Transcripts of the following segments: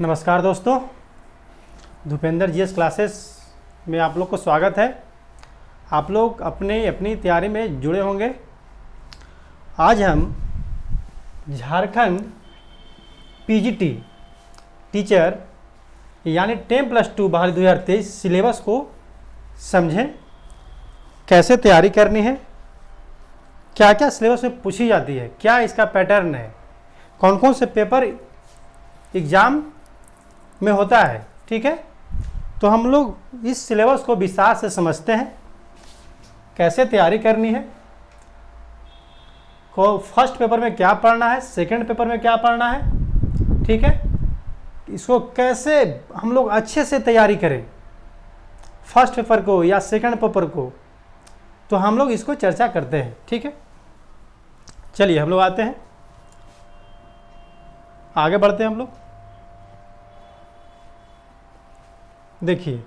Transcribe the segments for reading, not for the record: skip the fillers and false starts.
नमस्कार दोस्तों, Bhupendra GS classes में आप लोग को स्वागत है। आप लोग अपनी तैयारी में जुड़े होंगे। आज हम झारखंड पीजीटी टीचर यानी 10+2 बहाली 2023 सिलेबस को समझें, कैसे तैयारी करनी है, क्या क्या सिलेबस में पूछी जाती है, क्या इसका पैटर्न है, कौन कौन से पेपर एग्ज़ाम में होता है। ठीक है, तो हम लोग इस सिलेबस को विस्तार से समझते हैं, कैसे तैयारी करनी है, को फर्स्ट पेपर में क्या पढ़ना है, सेकंड पेपर में क्या पढ़ना है। ठीक है, इसको कैसे हम लोग अच्छे से तैयारी करें फर्स्ट पेपर को या सेकंड पेपर को, तो हम लोग इसको चर्चा करते हैं। ठीक है, चलिए हम लोग आते हैं, आगे बढ़ते हैं हम लोग। देखिए,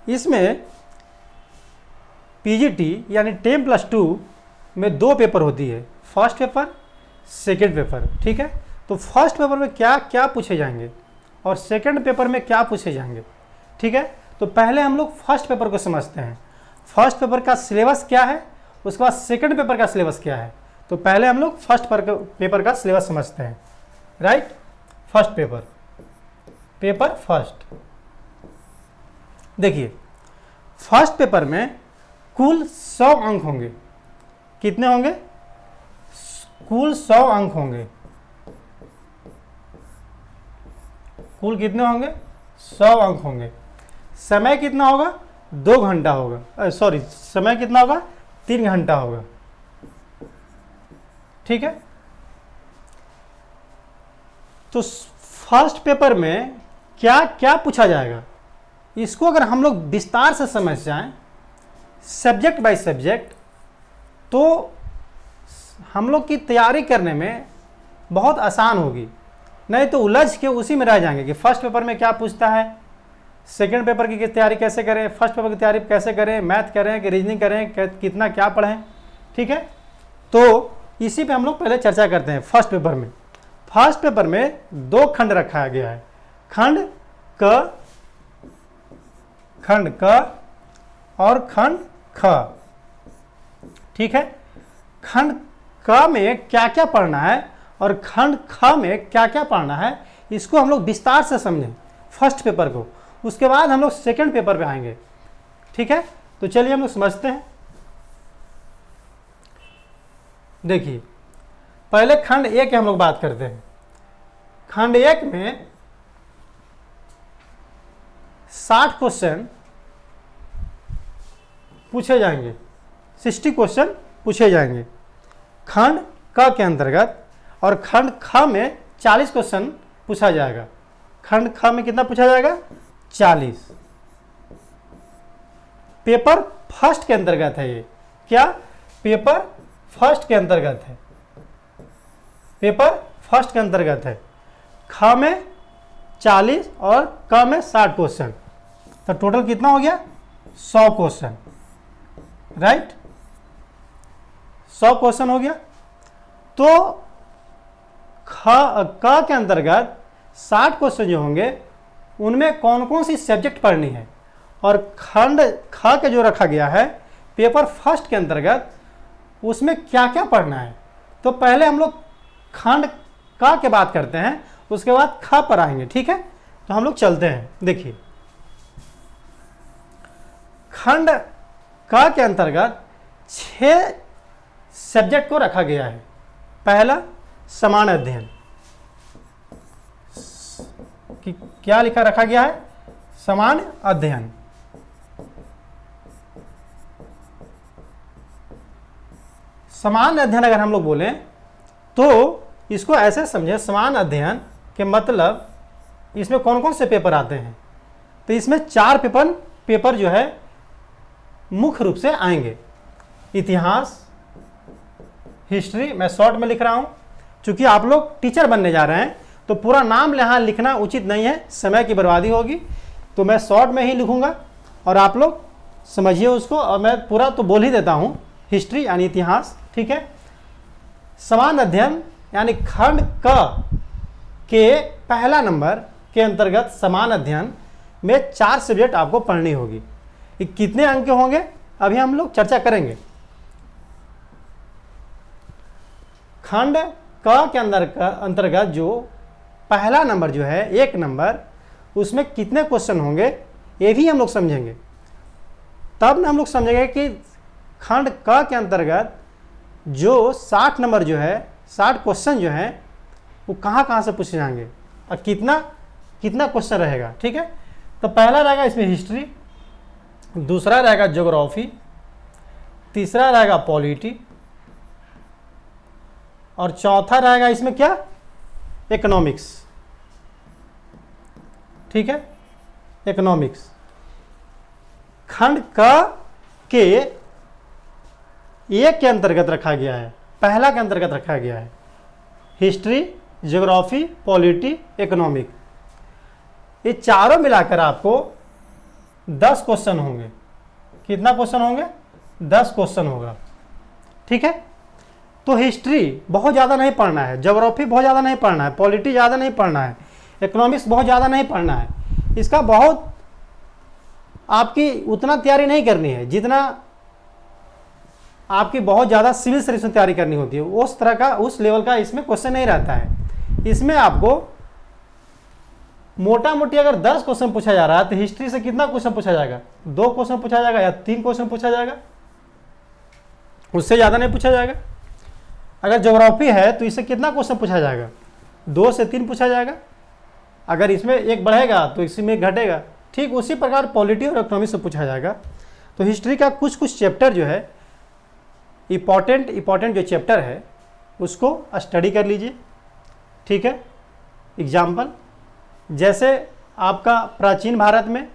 इसमें पीजीटी यानी 10+2 में 2 पेपर होती है, फर्स्ट पेपर, सेकंड पेपर। ठीक है, तो फर्स्ट पेपर में क्या क्या पूछे जाएंगे और सेकंड पेपर में क्या पूछे जाएंगे। ठीक है, तो पहले हम लोग फर्स्ट पेपर को समझते हैं, फर्स्ट पेपर का सिलेबस क्या है, उसके बाद सेकंड पेपर का सिलेबस क्या है। तो पहले हम लोग फर्स्ट पेपर का सिलेबस समझते हैं। Right, first paper first. देखिए, फर्स्ट पेपर में कुल 100 अंक होंगे। कितने होंगे? कुल 100 अंक होंगे। कुल कितने होंगे? 100 अंक होंगे। समय कितना होगा? 2 घंटा होगा। सॉरी, समय कितना होगा? 3 घंटा होगा। ठीक है, तो फर्स्ट पेपर में क्या क्या पूछा जाएगा, इसको अगर हम लोग विस्तार से समझ जाएं सब्जेक्ट बाय सब्जेक्ट, तो हम लोग की तैयारी करने में बहुत आसान होगी। नहीं तो उलझ के उसी में रह जाएंगे कि फर्स्ट पेपर में क्या पूछता है, सेकंड पेपर की तैयारी कैसे करें, फर्स्ट पेपर की तैयारी कैसे करें, मैथ करें कि रीजनिंग करें, कितना क्या पढ़ें। ठीक है, तो इसी पे हम लोग पहले चर्चा करते हैं। फर्स्ट पेपर में, फर्स्ट पेपर में 2 खंड रखा गया है, खंड क और खंड ख। ठीक है, खंड क में क्या क्या पढ़ना है और खंड ख में क्या क्या पढ़ना है, इसको हम लोग विस्तार से समझें फर्स्ट पेपर को। उसके बाद हम लोग सेकंड पेपर पे आएंगे। ठीक है, तो चलिए हम लोग समझते हैं। देखिए, पहले खंड 1 की हम लोग बात करते हैं। खंड 1 में 60 क्वेश्चन पूछे जाएंगे, 60 क्वेश्चन पूछे जाएंगे खंड क के अंतर्गत, और खंड ख में 40 क्वेश्चन पूछा जाएगा। खंड ख में कितना पूछा जाएगा? 40। पेपर फर्स्ट के अंतर्गत है ये। क्या? पेपर फर्स्ट के अंतर्गत है, पेपर फर्स्ट के अंतर्गत है। ख में 40 और क में 60 क्वेश्चन, तो टोटल कितना हो गया? 100 क्वेश्चन। राइट, 100 क्वेश्चन हो गया। तो क के अंतर्गत 60 क्वेश्चन जो होंगे उनमें कौन कौन सी सब्जेक्ट पढ़नी है, और खंड ख के जो रखा गया है पेपर फर्स्ट के अंतर्गत, उसमें क्या क्या पढ़ना है। तो पहले हम लोग खंड क के बात करते हैं, उसके बाद ख पर आएंगे। ठीक है, तो हम लोग चलते हैं। देखिए, खंड क के अंतर्गत 6 सब्जेक्ट को रखा गया है। पहला, समान अध्ययन। क्या लिखा रखा गया है? समान अध्ययन। समान अध्ययन अगर हम लोग बोलें तो इसको ऐसे समझें, समान अध्ययन के मतलब इसमें कौन कौन से पेपर आते हैं। तो इसमें 4 पेपर जो है मुख्य रूप से आएंगे। इतिहास, हिस्ट्री, मैं शॉर्ट में लिख रहा हूं क्योंकि आप लोग टीचर बनने जा रहे हैं, तो पूरा नाम यहाँ लिखना उचित नहीं है, समय की बर्बादी होगी। तो मैं शॉर्ट में ही लिखूंगा और आप लोग समझिए उसको, और मैं पूरा तो बोल ही देता हूँ। हिस्ट्री यानी इतिहास। ठीक है, समान अध्ययन यानी खंड क के पहला नंबर के अंतर्गत समान अध्ययन में 4 सब्जेक्ट आपको पढ़नी होगी। ये कितने अंक के होंगे अभी हम लोग चर्चा करेंगे। खंड क के अंतर्गत जो पहला नंबर जो है 1 नंबर, उसमें कितने क्वेश्चन होंगे ये भी हम लोग समझेंगे। तब ना हम लोग समझेंगे कि खंड क के अंतर्गत जो 60 नंबर जो है 60 क्वेश्चन जो हैं वो कहाँ से पूछे जाएंगे और कितना क्वेश्चन रहेगा। ठीक है, तो पहला रहेगा इसमें हिस्ट्री, दूसरा रहेगा ज्योग्राफी, तीसरा रहेगा पॉलिटी और चौथा रहेगा इसमें क्या, इकोनॉमिक्स। ठीक है, इकोनॉमिक्स। खंड क के एक के अंतर्गत रखा गया है, पहला के अंतर्गत रखा गया है हिस्ट्री, ज्योग्राफी, पॉलिटी, इकोनॉमिक। ये चारों मिलाकर आपको 10 क्वेश्चन होंगे। कितना क्वेश्चन होंगे, 10 क्वेश्चन होगा। ठीक है, तो हिस्ट्री बहुत ज़्यादा नहीं पढ़ना है, ज्योग्राफी बहुत ज़्यादा नहीं पढ़ना है, पॉलिटी ज़्यादा नहीं पढ़ना है, इकोनॉमिक्स बहुत ज़्यादा नहीं पढ़ना है। इसका बहुत आपकी उतना तैयारी नहीं करनी है जितना आपकी बहुत ज़्यादा सिविल सर्विस में तैयारी करनी होती है। उस तरह का, उस लेवल का इसमें क्वेश्चन नहीं रहता है। इसमें आपको मोटा मोटी अगर 10 क्वेश्चन पूछा जा रहा है तो हिस्ट्री से कितना क्वेश्चन पूछा जाएगा, 2 क्वेश्चन पूछा जाएगा या 3 क्वेश्चन पूछा जाएगा, उससे ज़्यादा नहीं पूछा जाएगा। अगर ज्योग्राफी है तो इससे कितना क्वेश्चन पूछा जाएगा, 2 से 3 पूछा जाएगा। अगर इसमें एक बढ़ेगा तो इसमें घटेगा। ठीक उसी प्रकार पॉलिटी और इकोनॉमिक्स से पूछा जाएगा। तो हिस्ट्री का कुछ चैप्टर जो है इम्पॉर्टेंट जो चैप्टर है उसको स्टडी कर लीजिए। ठीक है, एग्जाम्पल जैसे आपका प्राचीन भारत में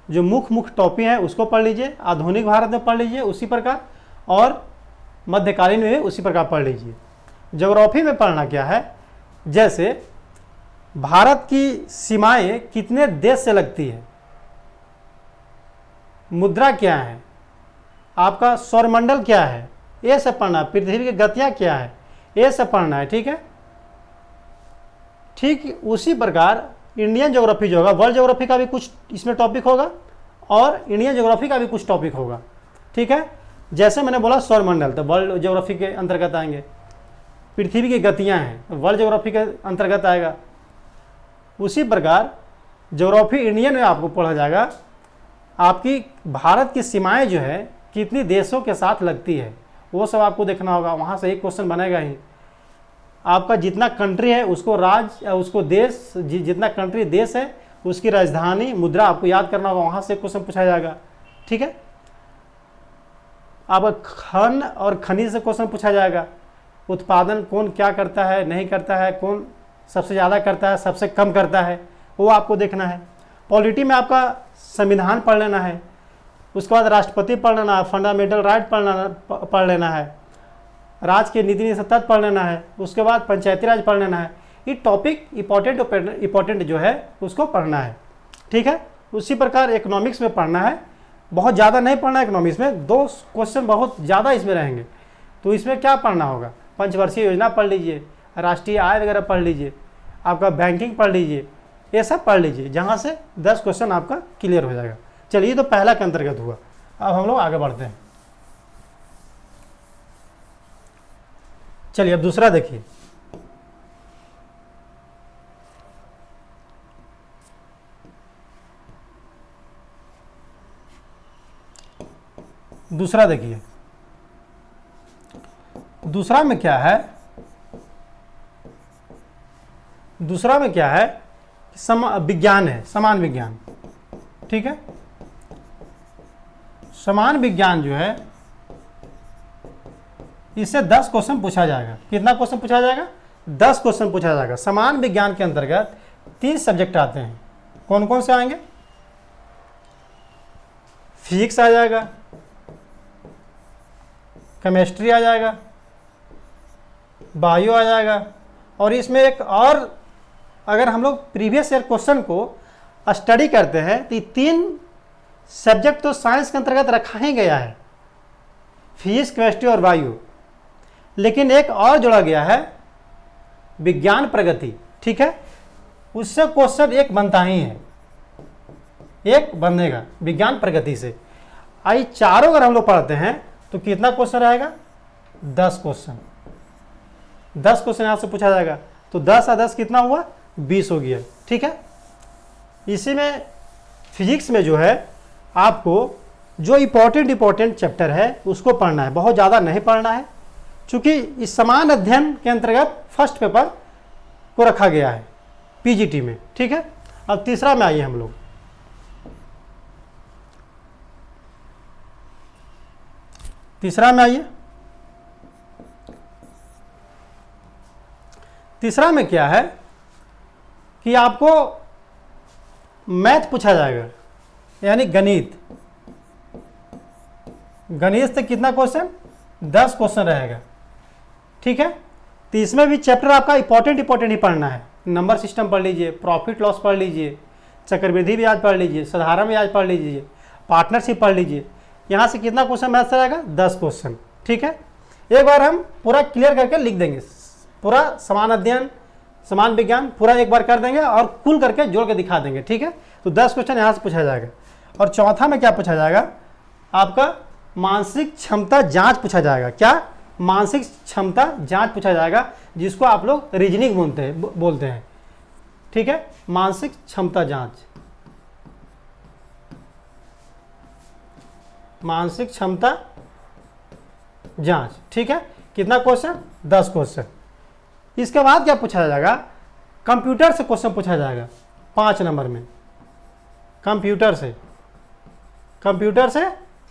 जो मुख्य टॉपिक है उसको पढ़ लीजिए, आधुनिक भारत में पढ़ लीजिए उसी प्रकार, और मध्यकालीन में उसी प्रकार पढ़ लीजिए। ज्योग्राफी में पढ़ना क्या है, जैसे भारत की सीमाएं कितने देश से लगती है, मुद्रा क्या है, आपका सौरमंडल क्या है, ये सब पढ़ना है। पृथ्वी की गतियां क्या है, ये सब पढ़ना है। ठीक है, ठीक उसी प्रकार इंडियन ज्योग्राफी जो होगा, वर्ल्ड ज्योग्राफी का भी कुछ इसमें टॉपिक होगा और इंडियन ज्योग्राफी का भी कुछ टॉपिक होगा। ठीक है, जैसे मैंने बोला सौरमंडल तो वर्ल्ड ज्योग्राफी के अंतर्गत आएंगे, पृथ्वी की गतियां हैं तो वर्ल्ड ज्योग्राफी के अंतर्गत आएगा। उसी प्रकार ज्योग्राफी इंडियन में आपको पढ़ा जाएगा, आपकी भारत की सीमाएं जो है कितनी देशों के साथ लगती है वो सब आपको देखना होगा। वहाँ से एक क्वेश्चन बनेगा ही। आपका जितना कंट्री है उसको राज्य या उसको देश, जितना कंट्री देश है उसकी राजधानी मुद्रा आपको याद करना होगा, वहाँ से क्वेश्चन पूछा जाएगा। ठीक है, आपका खन और खनिज से क्वेश्चन पूछा जाएगा। उत्पादन कौन क्या करता है, नहीं करता है, कौन सबसे ज़्यादा करता है, सबसे कम करता है, वो आपको देखना है। पॉलिटी में आपका संविधान पढ़ लेना है, उसके बाद राष्ट्रपति पढ़ लेना है, फंडामेंटल राइट पढ़ लेना है, राज्य के नीति नियम तत्व पढ़ लेना है, उसके बाद पंचायती राज पढ़ लेना है। ये टॉपिक इंपॉर्टेंट जो है उसको पढ़ना है। ठीक है, उसी प्रकार इकोनॉमिक्स में पढ़ना है, बहुत ज़्यादा नहीं पढ़ना है। इकोनॉमिक्स में 2 क्वेश्चन बहुत ज़्यादा इसमें रहेंगे। तो इसमें क्या पढ़ना होगा, पंचवर्षीय योजना पढ़ लीजिए, राष्ट्रीय आय वगैरह पढ़ लीजिए, आपका बैंकिंग पढ़ लीजिए, ये सब पढ़ लीजिए, जहाँ से 10 क्वेश्चन आपका क्लियर हो जाएगा। चलिए, तो पहला के अंतर्गत हुआ। अब हम लोग आगे बढ़ते हैं। चलिए अब दूसरा देखिए। दूसरा देखिए, दूसरा में क्या है, दूसरा में क्या है, विज्ञान है, समान विज्ञान। ठीक है, समान विज्ञान जो है इससे 10 क्वेश्चन पूछा जाएगा। कितना क्वेश्चन पूछा जाएगा, 10 क्वेश्चन पूछा जाएगा। समान विज्ञान के अंतर्गत 3 सब्जेक्ट आते हैं। कौन कौन से आएंगे, फिजिक्स आ जाएगा, केमिस्ट्री आ जाएगा, बायो आ जाएगा, और इसमें एक और, अगर हम लोग प्रीवियस ईयर क्वेश्चन को स्टडी करते हैं तो 3 सब्जेक्ट तो साइंस के अंतर्गत रखा ही गया है, फिजिक्स, केमिस्ट्री और बायो। लेकिन एक और जोड़ा गया है विज्ञान प्रगति, ठीक है, उससे क्वेश्चन एक बनता ही है, एक बनेगा विज्ञान प्रगति से। आई चारों अगर हम लोग पढ़ते हैं तो कितना क्वेश्चन रहेगा? 10 क्वेश्चन, 10 क्वेश्चन यहां से पूछा जाएगा। तो 10 और 10 कितना हुआ? 20 हो गया, ठीक है। इसी में फिजिक्स में जो है आपको जो इंपॉर्टेंट चैप्टर है उसको पढ़ना है, बहुत ज़्यादा नहीं पढ़ना है, क्योंकि इस समान अध्ययन के अंतर्गत फर्स्ट पेपर को रखा गया है पीजीटी में, ठीक है। अब तीसरा में आइए हम लोग। तीसरा में आइए। तीसरा में क्या है कि आपको मैथ पूछा जाएगा, यानी गणित। गणित से कितना क्वेश्चन? 10 क्वेश्चन रहेगा, ठीक है। तो इसमें भी चैप्टर आपका इंपॉर्टेंट ही पढ़ना है। नंबर सिस्टम पढ़ लीजिए, प्रॉफिट लॉस पढ़ लीजिए, चक्रवृद्धि ब्याज पढ़ लीजिए, साधारण ब्याज पढ़ लीजिए, पार्टनरशिप पढ़ लीजिए। यहाँ से कितना क्वेश्चन मैथ से रहेगा? 10 क्वेश्चन, ठीक है। एक बार हम पूरा क्लियर करके लिख देंगे, पूरा समान अध्ययन समान विज्ञान पूरा एक बार कर देंगे और कुल करके जोड़ के दिखा देंगे, ठीक है। तो 10 क्वेश्चन यहाँ से पूछा जाएगा। और चौथा में क्या पूछा जाएगा? आपका मानसिक क्षमता जांच पूछा जाएगा। क्या? मानसिक क्षमता जांच पूछा जाएगा, जिसको आप लोग रीजनिंग बोलते हैं, ठीक है। मानसिक क्षमता जांच, मानसिक क्षमता जांच, ठीक है। कितना क्वेश्चन? 10 क्वेश्चन। इसके बाद क्या पूछा जाएगा? कंप्यूटर से क्वेश्चन पूछा जाएगा 5 नंबर में। कंप्यूटर से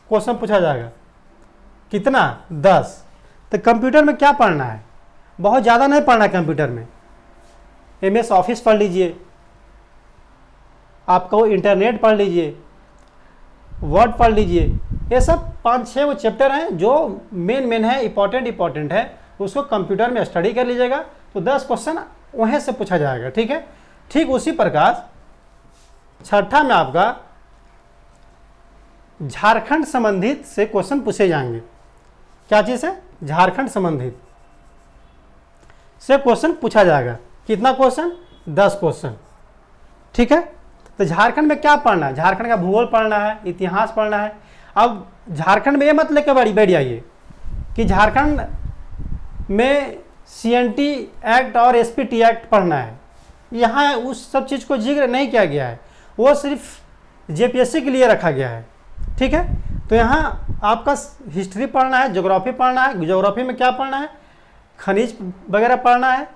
क्वेश्चन पूछा जाएगा। कितना? 10। तो कंप्यूटर में क्या पढ़ना है? बहुत ज़्यादा नहीं पढ़ना है कंप्यूटर में। MS ऑफिस पढ़ लीजिए, आपको इंटरनेट पढ़ लीजिए, वर्ड पढ़ लीजिए। ये सब 5-6 वो चैप्टर हैं जो मेन है, इंपॉर्टेंट है, उसको कंप्यूटर में स्टडी कर लीजिएगा। तो 10 क्वेश्चन वहीं से पूछा जाएगा, ठीक है। ठीक उसी प्रकार छठा में आपका झारखंड संबंधित से क्वेश्चन पूछे जाएंगे। क्या चीज़ है? झारखंड संबंधित से क्वेश्चन पूछा जाएगा। कितना क्वेश्चन? 10 क्वेश्चन, ठीक है। तो झारखंड में क्या पढ़ना है? झारखंड का भूगोल पढ़ना है, इतिहास पढ़ना है। अब झारखंड में ये मत लेकर बैठ जाइए कि झारखंड में CNT एक्ट और SPT एक्ट पढ़ना है। यहाँ उस सब चीज़ को जिक्र नहीं किया गया है, वो सिर्फ JPSC के लिए रखा गया है, ठीक है। तो यहाँ आपका हिस्ट्री पढ़ना है, ज्योग्राफी पढ़ना है। ज्योग्राफी में क्या पढ़ना है? खनिज वगैरह पढ़ना है।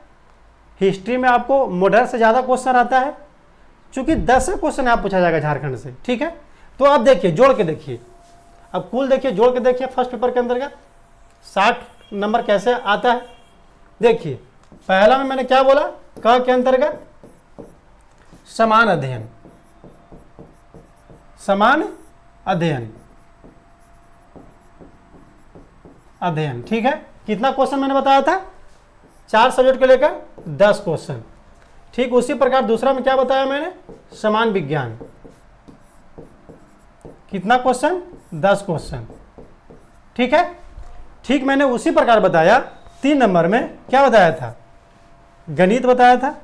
हिस्ट्री में आपको मॉडर्न से ज़्यादा क्वेश्चन आता है, चूँकि 10 क्वेश्चन यहाँ पूछा जाएगा झारखंड से, ठीक है। तो आप देखिए, जोड़ के देखिए, अब कुल देखिए, जोड़ के देखिए। फर्स्ट पेपर के अंतर्गत 60 नंबर कैसे आता है? देखिए, पहला में मैंने क्या बोला? क के अंतर्गत समान अध्ययन, अध्ययन, ठीक है। कितना क्वेश्चन मैंने बताया था? 4 सब्जेक्ट को लेकर 10 क्वेश्चन। ठीक उसी प्रकार दूसरा में क्या बताया मैंने? समान विज्ञान। कितना क्वेश्चन? 10 क्वेश्चन, ठीक है। ठीक मैंने उसी प्रकार बताया 3 नंबर में क्या बताया था? गणित बताया था।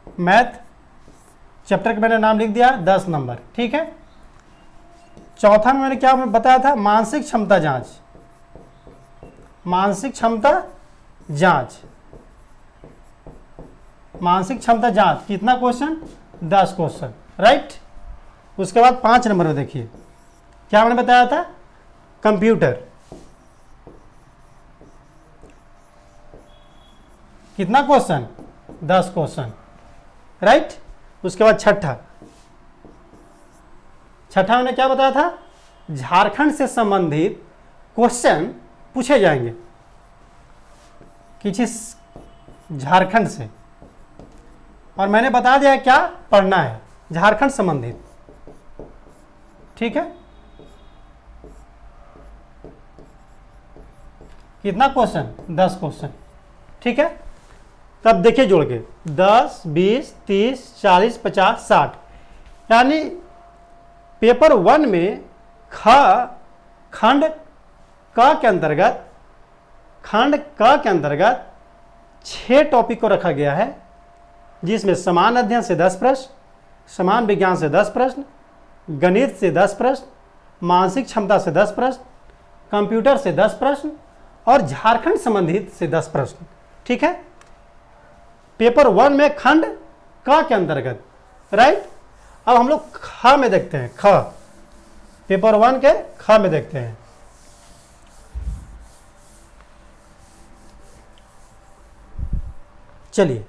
मैथ चैप्टर का मैंने नाम लिख दिया, 10 नंबर, ठीक है। चौथा में मैंने क्या बताया था? मानसिक क्षमता जांच, मानसिक क्षमता जांच, मानसिक क्षमता जांच। कितना क्वेश्चन? 10 question, right. उसके बाद 5 नंबर में देखिए क्या मैंने बताया था? कंप्यूटर। कितना क्वेश्चन? 10 question, right. उसके बाद छठा मैंने क्या बताया था? झारखंड से संबंधित क्वेश्चन पूछे जाएंगे, किसी झारखंड से। और मैंने बता दिया क्या पढ़ना है झारखंड संबंधित, ठीक है। कितना क्वेश्चन? 10 क्वेश्चन, ठीक है। तब देखिए जोड़ के 10, 20, 30, 40, 50, 60, यानी पेपर 1 में खंड क के अंतर्गत खंड क के अंतर्गत 6 टॉपिक को रखा गया है, जिसमें समान अध्ययन से 10 प्रश्न, समान विज्ञान से 10 प्रश्न, गणित से 10 प्रश्न, मानसिक क्षमता से 10 प्रश्न, कंप्यूटर से 10 प्रश्न और झारखंड संबंधित से 10 प्रश्न। ठीक है, पेपर 1 में खंड क के अंतर्गत, राइट। अब हम लोग ख में देखते हैं, ख, पेपर 1 के ख में देखते हैं। चलिए,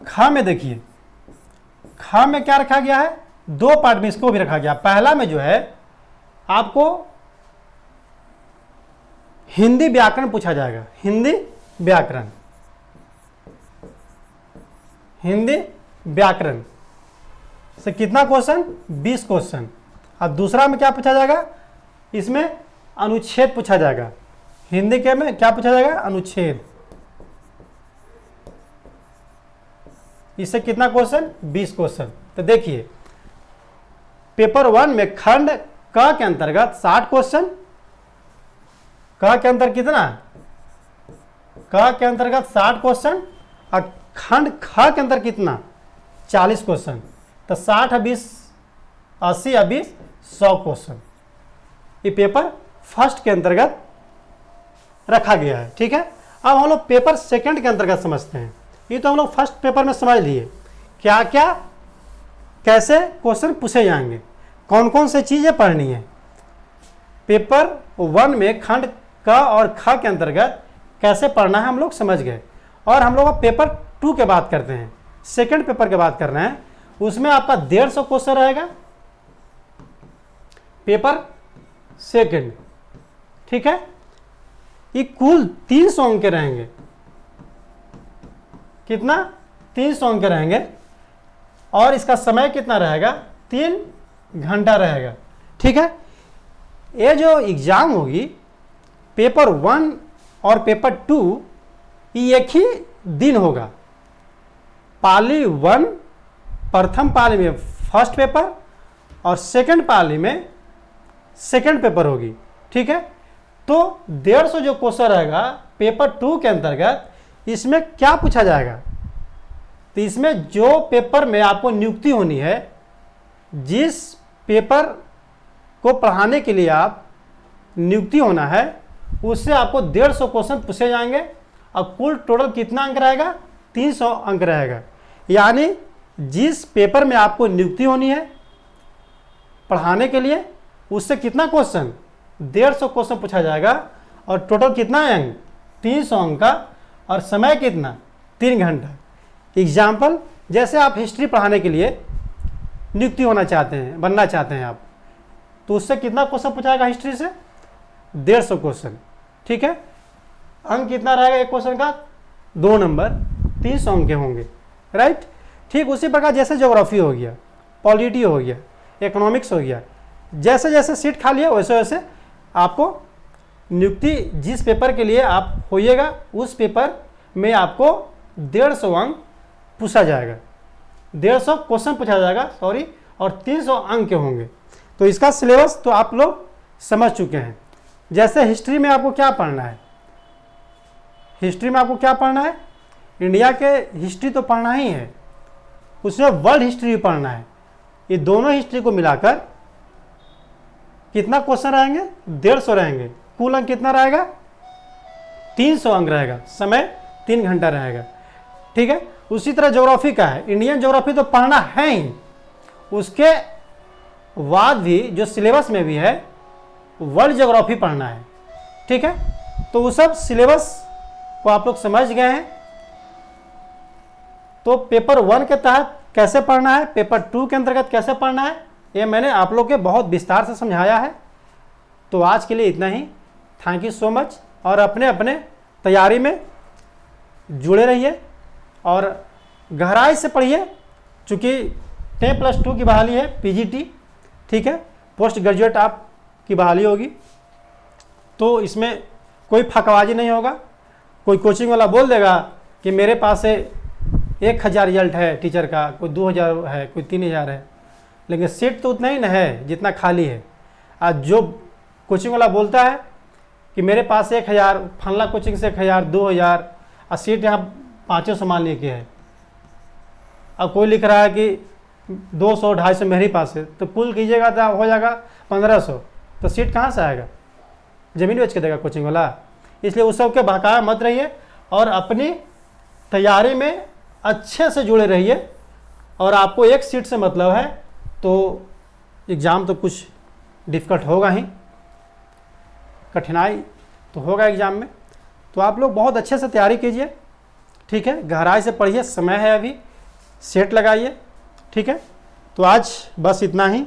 ख में देखिए, ख में क्या रखा गया है, 2 पार्ट में इसको भी रखा गया। पहला में जो है आपको हिंदी व्याकरण पूछा जाएगा, हिंदी व्याकरण, हिंदी व्याकरण से कितना क्वेश्चन, 20 क्वेश्चन। और दूसरा में क्या पूछा जाएगा, इसमें अनुच्छेद पूछा जाएगा। हिंदी के में क्या पूछा जाएगा, अनुच्छेद। इससे कितना क्वेश्चन, 20 क्वेश्चन। तो देखिए, पेपर 1 में खंड क के अंतर्गत 60 क्वेश्चन, क के अंतर कितना, क के अंतर्गत 60 क्वेश्चन और खंड ख के अंतर कितना, 40 क्वेश्चन। तो 60 और 20 80 और 20 100 क्वेश्चन ये पेपर फर्स्ट के अंतर्गत रखा गया है। ठीक है, अब हम लोग पेपर सेकंड के अंतर्गत समझते हैं। ये तो हम लोग फर्स्ट पेपर में समझ लिए क्या क्या कैसे क्वेश्चन पूछे जाएंगे, कौन कौन से चीज़ें पढ़नी है। पेपर 1 में खंड क और ख के अंतर्गत कैसे पढ़ना है हम लोग समझ गए। और हम लोग अब पेपर 2 के बात करते हैं, सेकंड पेपर के बात करना है। उसमें आपका 150 क्वेश्चन रहेगा, पेपर सेकंड। ठीक है, ये कुल 300 अंक के रहेंगे। कितना, 300 अंक के रहेंगे। और इसका समय कितना रहेगा, 3 घंटा रहेगा। ठीक है, ये जो एग्जाम होगी पेपर 1 और पेपर 2 ये एक ही दिन होगा। पाली 1 प्रथम पाली में फर्स्ट पेपर और सेकंड पाली में सेकंड पेपर होगी। ठीक है, तो 150 जो क्वेश्चन रहेगा पेपर 2 के अंतर्गत, इसमें क्या पूछा जाएगा। तो इसमें जो पेपर में आपको नियुक्ति होनी है, जिस पेपर को पढ़ाने के लिए आप नियुक्ति होना है, उससे आपको 150 क्वेश्चन पूछे जाएंगे। और कुल टोटल कितना अंक रहेगा, 300 अंक रहेगा। यानी जिस पेपर में आपको नियुक्ति होनी है पढ़ाने के लिए, उससे कितना क्वेश्चन, 150 क्वेश्चन पूछा जाएगा। और टोटल कितना अंक, 300 अंक का। और समय कितना, 3 घंटा। एग्जाम्पल, जैसे आप हिस्ट्री पढ़ाने के लिए नियुक्ति होना चाहते हैं, बनना चाहते हैं आप, तो उससे कितना क्वेश्चन पूछाएगा हिस्ट्री से, 150 क्वेश्चन। ठीक है, अंक कितना रहेगा एक क्वेश्चन का, 2 नंबर, 300 अंक के होंगे, राइट। ठीक उसी प्रकार जैसे ज्योग्राफी हो गया, पॉलिटी हो गया, इकोनॉमिक्स हो गया, जैसे जैसे सीट खाली है वैसे वैसे आपको नियुक्ति जिस पेपर के लिए आप होइएगा, उस पेपर में आपको 150 अंक पूछा जाएगा, 150 क्वेश्चन पूछा जाएगा, सॉरी, और 300 अंक के होंगे। तो इसका सिलेबस तो आप लोग समझ चुके हैं। जैसे हिस्ट्री में आपको क्या पढ़ना है, हिस्ट्री में आपको क्या पढ़ना है, इंडिया के हिस्ट्री तो पढ़ना ही है, उसमें वर्ल्ड हिस्ट्री भी पढ़ना है। ये दोनों हिस्ट्री को मिलाकर कितना क्वेश्चन रहेंगे, 150 रहेंगे। कुल अंक कितना रहेगा, 300 अंक रहेगा। समय 3 घंटा रहेगा। ठीक है, उसी तरह ज्योग्राफी का है, इंडियन ज्योग्राफी तो पढ़ना है ही, उसके बाद भी जो सिलेबस में भी है वर्ल्ड ज्योग्राफी पढ़ना है। ठीक है, तो वो सब सिलेबस को आप लोग समझ गए हैं। तो पेपर 1 के तहत कैसे पढ़ना है, पेपर 2 के अंतर्गत कैसे पढ़ना है, ये मैंने आप लोग के बहुत विस्तार से समझाया है। तो आज के लिए इतना ही। Thank you so much. और अपने अपने तैयारी में जुड़े रहिए और गहराई से पढ़िए, चूँकि 10+2 की बहाली है, पीजीटी। ठीक है, पोस्ट ग्रेजुएट आपकी बहाली होगी, तो इसमें कोई फकबाजी नहीं होगा। कोई कोचिंग वाला बोल देगा कि मेरे पास से 1000 रिजल्ट है टीचर का, कोई 2000 है, कोई 3000 है, लेकिन सीट तो उतना ही ना है जितना खाली है। आज जो कोचिंग वाला बोलता है कि मेरे पास 1000, फला कोचिंग से 1000, 2000 और सीट यहाँ 500 संभालने की है, अब कोई लिख रहा है कि 200, 250 मेरे पास है, तो कुल कीजिएगा तो हो जाएगा 1500, तो सीट कहाँ से आएगा? ज़मीन बेच के देगा कोचिंग वाला। इसलिए उस सब के बहकाया मत रहिए और अपनी तैयारी में अच्छे से जुड़े रहिए। और आपको एक सीट से मतलब है तो एग्ज़ाम तो कुछ डिफ़िकल्ट होगा ही, कठिनाई तो होगा एग्ज़ाम में। तो आप लोग बहुत अच्छे से तैयारी कीजिए, ठीक है, गहराई से पढ़िए, समय है अभी, सेट लगाइए, ठीक है। तो आज बस इतना ही,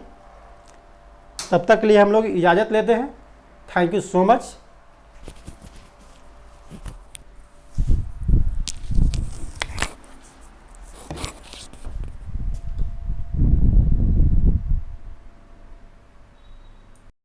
तब तक के लिए हम लोग इजाज़त लेते हैं। Thank you so much.